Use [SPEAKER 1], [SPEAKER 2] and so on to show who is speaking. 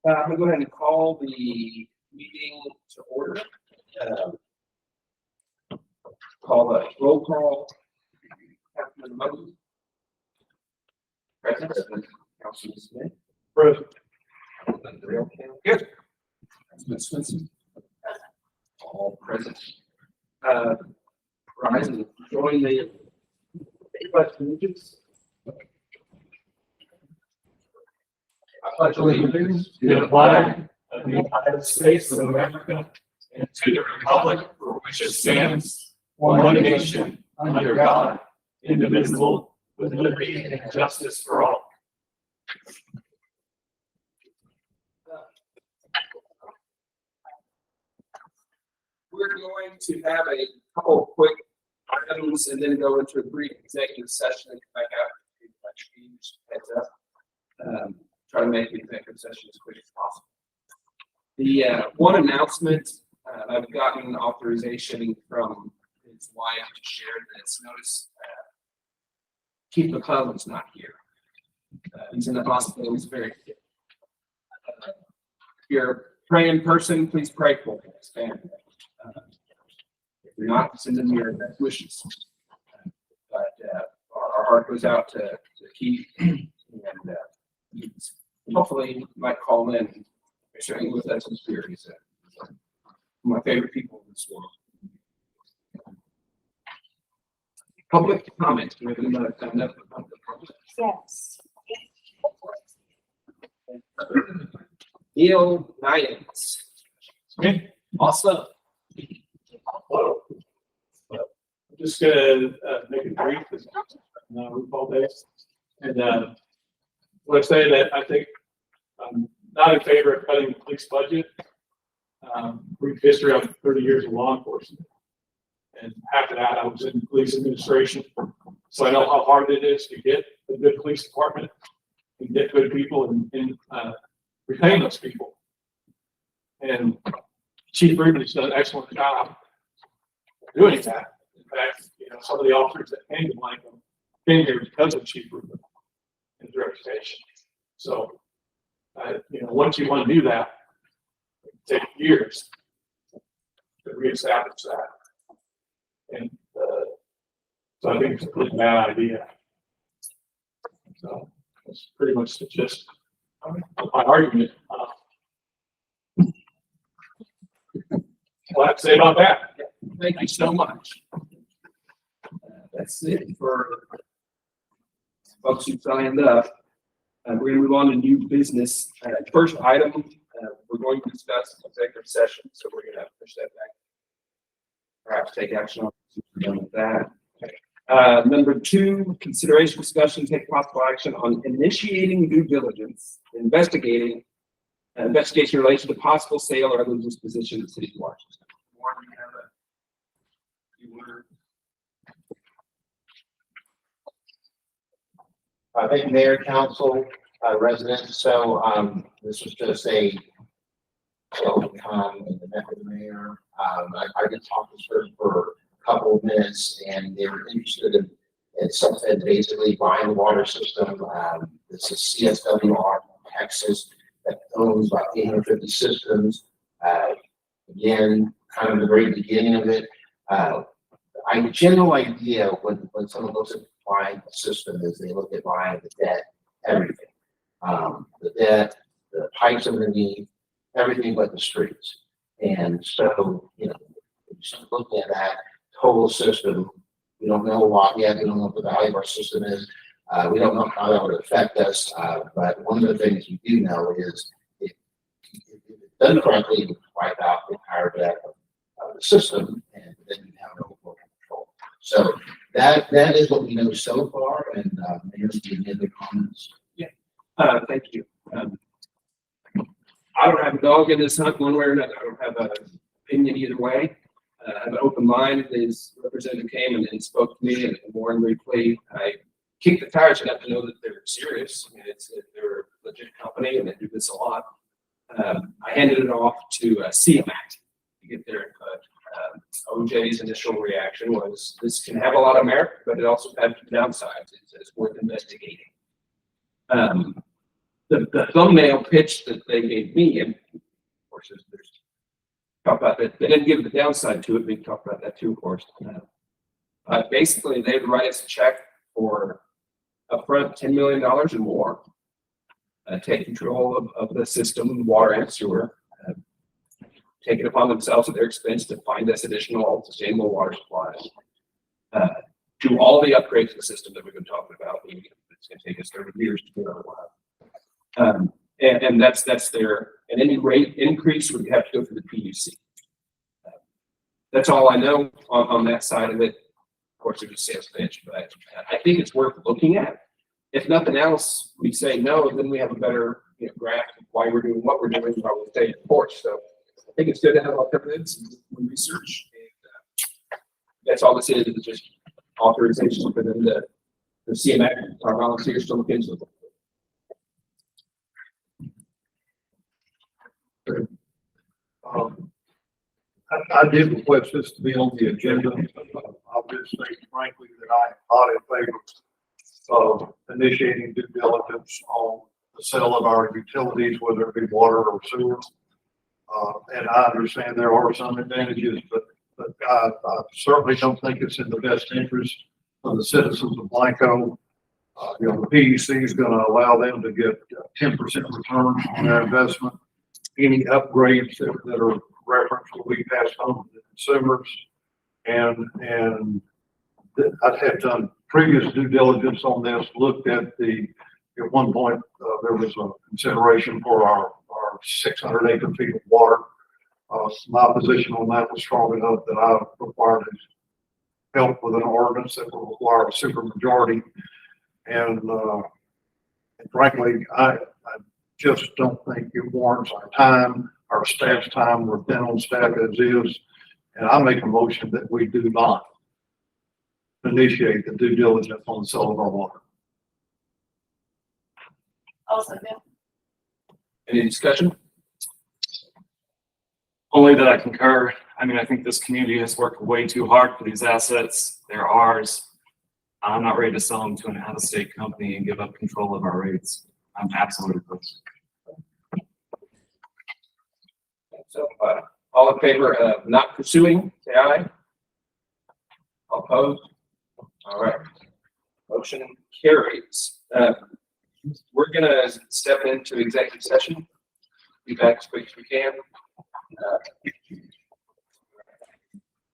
[SPEAKER 1] I'm gonna go ahead and call the meeting to order. Call the roll call. Councilman Muggy. Present. Councilman Smith.
[SPEAKER 2] Present.
[SPEAKER 1] Good. Councilman Swenson. All present. Rise and join the pledge of allegiance. I pledge allegiance
[SPEAKER 2] To the flag of the United States of America and to the republic for which it stands, one nation, under God, indivisible, with liberty and justice for all.
[SPEAKER 1] We're going to have a couple of quick items and then go into a brief executive session and come back out to heads up. Try to make the executive session as quick as possible. The one announcement, I've gotten authorization from his wife to share this. Notice Keith McClellan's not here. He's in the hospital. He's very sick. If you're a praying person, please pray for his family. If you're not, send them your best wishes. But our heart goes out to Keith, and hopefully he might call in and share with us some spirit. He's my favorite people in this world. Public comment. Do we have another time up for public comment?
[SPEAKER 3] Yes.
[SPEAKER 1] Neil Nyans.
[SPEAKER 2] Okay.
[SPEAKER 1] Awesome.
[SPEAKER 2] Hello. I'm just gonna make it brief because RuPaul days. And want to say that I think I'm not in favor of cutting the police budget. Brief history of 30 years of law enforcement. And after that, I was in police administration. So I know how hard it is to get a good police department and get good people and retain those people. And Chief Ruben's done an excellent job doing that. In fact, some of the officers that came to Blanco came here because of Chief Ruben and his reputation. So, once you want to do that, it can take years to reestablish that. And so I think it's a pretty bad idea. So that's pretty much the gist of my argument. What I have to say about that.
[SPEAKER 1] Thank you so much. That's it for folks who signed up. We're going to move on to new business. First item, we're going to discuss executive session, so we're going to push that back. Perhaps take action on done with that. Number 2, consideration, discussion, take possible action on initiating due diligence, investigation in relation to possible sale or other disposition of the city of Washington. Warren,
[SPEAKER 4] Thank you, Mayor, Council, residents. So this was just a welcome and met with the mayor. I did talk to her for a couple of minutes, and they were interested in something basically buying the water system. This is CSWR Texas that owns about 850 systems. Again, kind of the very beginning of it. My general idea when someone looks at buying a system is they look at buying the debt, everything. The debt, the pipes underneath, everything but the streets. And so, if you start looking at that total system, we don't know a lot yet. We don't know what the value of our system is. We don't know how that would affect us. But one of the things we do know is if it's done correctly, it can wipe out the entire debt of the system, and then you have no more control. So that is what we know so far. And Mayor's any other comments?
[SPEAKER 1] thank you. I don't have a dog in this hunt one way or another. I don't have an opinion either way. I have an open mind. His representative came and spoke to me, and Warren briefly. I kicked the tires enough to know that they're serious. I mean, they're a legit company and they do this a lot. I handed it off to CMAT to get their input. OJ's initial reaction was this can have a lot of merit, but it also has downsides. It's worth investigating. the thumbnail pitch that they gave me, and of course, there's talk about that. They didn't give the downside to it. We talked about that too, of course. Basically, they'd write us a check for upfront $10 million or more, take control of the system, water and sewer, take it upon themselves at their expense to find us additional sustainable water supplies, do all the upgrades to the system that we've been talking about. It's going to take us 30 years to do it. And that's their, and any rate increase would have to go through the PUC. That's all I know on that side of it. Of course, it's a sales pitch, but I think it's worth looking at. If nothing else, we say no, then we have a better grasp of why we're doing what we're doing, why we're staying the course. So I think it's good to have alternatives and research. And that's all this is just authorization for them to CMAQ, our volunteers to look into it.
[SPEAKER 3] I did request this to be on the agenda. I'll just say frankly that I am not in favor of initiating due diligence on the sale of our utilities, whether it be water or sewer. And I understand there are some advantages, but I certainly don't think it's in the best interest of the citizens of Blanco. The PUC is going to allow them to get 10% return on their investment. Any upgrades that are referenced will be passed on to the consumers. And I had done previous due diligence on this, looked at at one point, there was a consideration for our 600 acre feet of water. My position on that was strong enough that I required help with an ordinance that will require a supermajority. And frankly, I just don't think it warrants our time, our staff's time. We're thin on staff as is. And I make a motion that we do not initiate the due diligence on the sale of our water.
[SPEAKER 5] Also,
[SPEAKER 1] Any discussion?
[SPEAKER 6] Only that I concur. I mean, I think this community has worked way too hard for these assets. They're ours. I'm not ready to sell them to an out-of-state company and give up control of our rates. I'm absolutely opposed.
[SPEAKER 1] So, all in favor of not pursuing, say aye. All opposed? All right. Motion carries. We're gonna step into executive session. Be back as quick as we can.